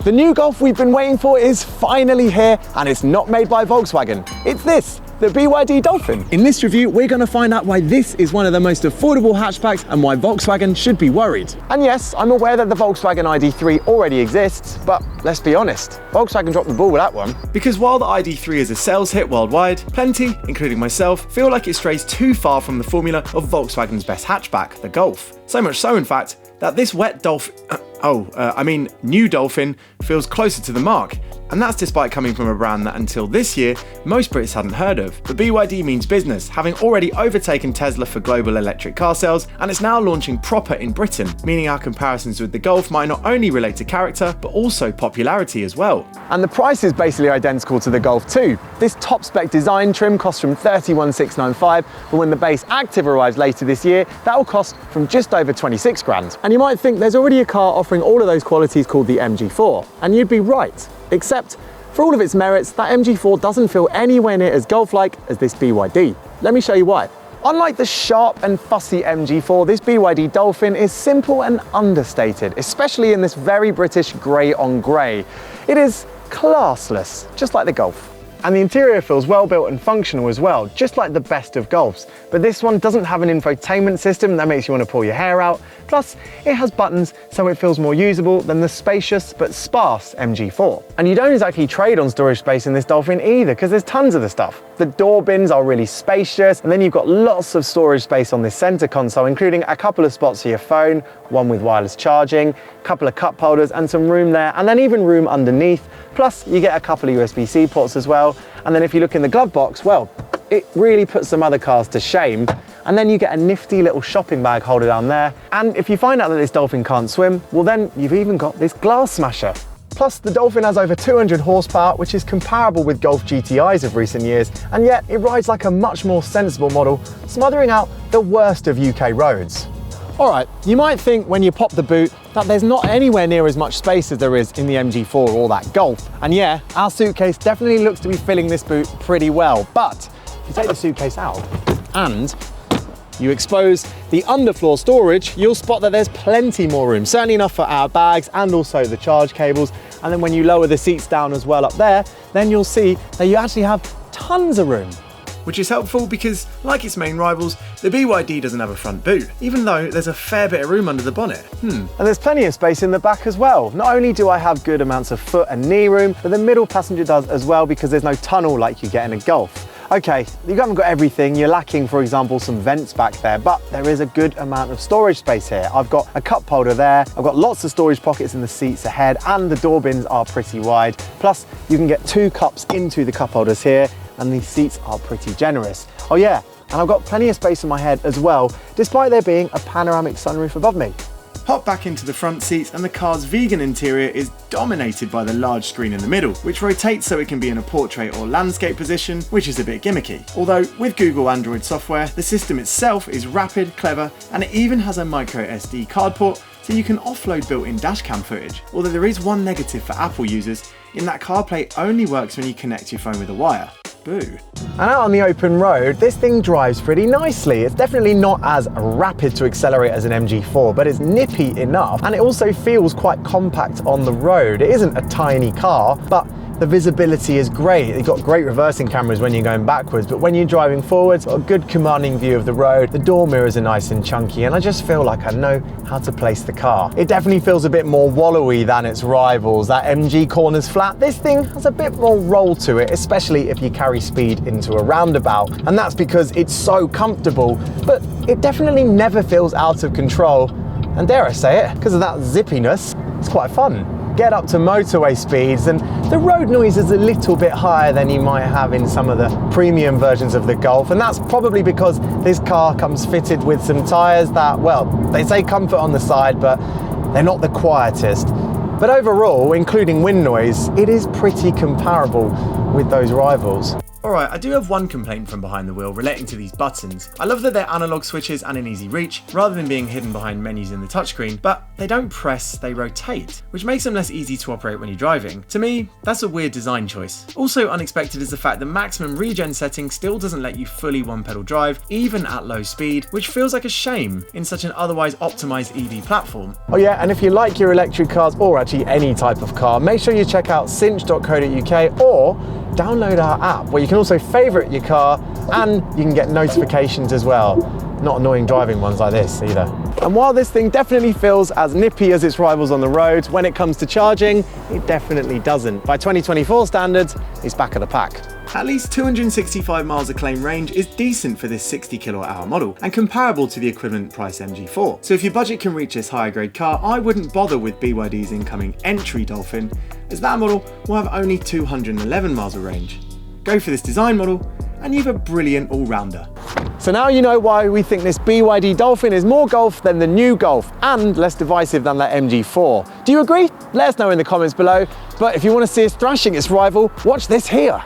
The new Golf we've been waiting for is finally here, and it's not made by Volkswagen. It's this, the BYD Dolphin. In this review, we're going to find out why this is one of the most affordable hatchbacks and why Volkswagen should be worried. And yes, I'm aware that the Volkswagen ID3 already exists, but let's be honest, Volkswagen dropped the ball with that one. Because while the ID3 is a sales hit worldwide, plenty, including myself, feel like it strays too far from the formula of Volkswagen's best hatchback, the Golf. So much so, in fact, that this new Dolphin feels closer to the mark. And that's despite coming from a brand that until this year, most Brits hadn't heard of. But BYD means business, having already overtaken Tesla for global electric car sales, and it's now launching proper in Britain, meaning our comparisons with the Golf might not only relate to character, but also popularity as well. And the price is basically identical to the Golf too. This top spec design trim costs from $31,695, but when the base Active arrives later this year, that will cost from just over 26 grand. And you might think there's already a car offering all of those qualities called the MG4, and you'd be right. Except, for all of its merits, that MG4 doesn't feel anywhere near as Golf-like as this BYD. Let me show you why. Unlike the sharp and fussy MG4, this BYD Dolphin is simple and understated, especially in this very British grey on grey. It is classless, just like the Golf. And the interior feels well built and functional as well, just like the best of Golfs. But this one doesn't have an infotainment system that makes you want to pull your hair out. Plus, it has buttons, so it feels more usable than the spacious but sparse MG4. And you don't exactly trade on storage space in this Dolphin either, because there's tons of the stuff. The door bins are really spacious, and then you've got lots of storage space on this center console, including a couple of spots for your phone, one with wireless charging, a couple of cup holders, and some room there, and then even room underneath. Plus, you get a couple of USB-C ports as well. And then if you look in the glove box, well, it really puts some other cars to shame. And then you get a nifty little shopping bag holder down there. And if you find out that this Dolphin can't swim, well then you've even got this glass smasher. Plus, the Dolphin has over 200 horsepower, which is comparable with Golf GTIs of recent years, and yet it rides like a much more sensible model, smothering out the worst of UK roads. Alright, you might think when you pop the boot that there's not anywhere near as much space as there is in the MG4 or that Golf. And yeah, our suitcase definitely looks to be filling this boot pretty well, but if you take the suitcase out and you expose the underfloor storage, you'll spot that there's plenty more room, certainly enough for our bags and also the charge cables. And then when you lower the seats down as well up there, then you'll see that you actually have tons of room. Which is helpful because, like its main rivals, the BYD doesn't have a front boot, even though there's a fair bit of room under the bonnet. And there's plenty of space in the back as well. Not only do I have good amounts of foot and knee room, but the middle passenger does as well because there's no tunnel like you get in a Golf. Okay, you haven't got everything. You're lacking, for example, some vents back there, but there is a good amount of storage space here. I've got a cup holder there, I've got lots of storage pockets in the seats ahead, and the door bins are pretty wide. Plus, you can get 2 cups into the cup holders here, and these seats are pretty generous. Oh yeah, and I've got plenty of space in my head as well, despite there being a panoramic sunroof above me. Hop back into the front seats and the car's vegan interior is dominated by the large screen in the middle, which rotates so it can be in a portrait or landscape position, which is a bit gimmicky. Although with Google Android software, the system itself is rapid, clever, and it even has a micro SD card port so you can offload built-in dashcam footage. Although there is one negative for Apple users, in that CarPlay only works when you connect your phone with a wire. Boo. And out on the open road, this thing drives pretty nicely. It's definitely not as rapid to accelerate as an MG4, but it's nippy enough, and it also feels quite compact on the road. It isn't a tiny car, but the visibility is great. You've got great reversing cameras when you're going backwards, but when you're driving forwards, got a good commanding view of the road. The door mirrors are nice and chunky, and I just feel like I know how to place the car. It definitely feels a bit more wallowy than its rivals. That MG corners flat, this thing has a bit more roll to it, especially if you carry speed into a roundabout. And that's because it's so comfortable, but it definitely never feels out of control. And dare I say it, because of that zippiness, it's quite fun. Get up to motorway speeds, and the road noise is a little bit higher than you might have in some of the premium versions of the Golf, and that's probably because this car comes fitted with some tyres that, well, they say comfort on the side, but they're not the quietest. But overall, including wind noise, it is pretty comparable with those rivals. Alright, I do have one complaint from behind the wheel relating to these buttons. I love that they're analog switches and in easy reach, rather than being hidden behind menus in the touchscreen, but they don't press, they rotate, which makes them less easy to operate when you're driving. To me, that's a weird design choice. Also unexpected is the fact that maximum regen setting still doesn't let you fully one-pedal drive, even at low speed, which feels like a shame in such an otherwise optimized EV platform. Oh yeah, and if you like your electric cars, or actually any type of car, make sure you check out cinch.co.uk or download our app where you can also favourite your car and you can get notifications as well. Not annoying driving ones like this either. And while this thing definitely feels as nippy as its rivals on the road, when it comes to charging, it definitely doesn't. By 2024 standards, it's back of the pack. At least 265 miles of claim range is decent for this 60 kWh model and comparable to the equivalent price MG4. So if your budget can reach this higher grade car, I wouldn't bother with BYD's incoming entry Dolphin, as that model will have only 211 miles of range. Go for this design model and you have a brilliant all-rounder. So now you know why we think this BYD Dolphin is more Golf than the new Golf and less divisive than that MG4. Do you agree? Let us know in the comments below. But if you want to see us thrashing its rival, watch this here.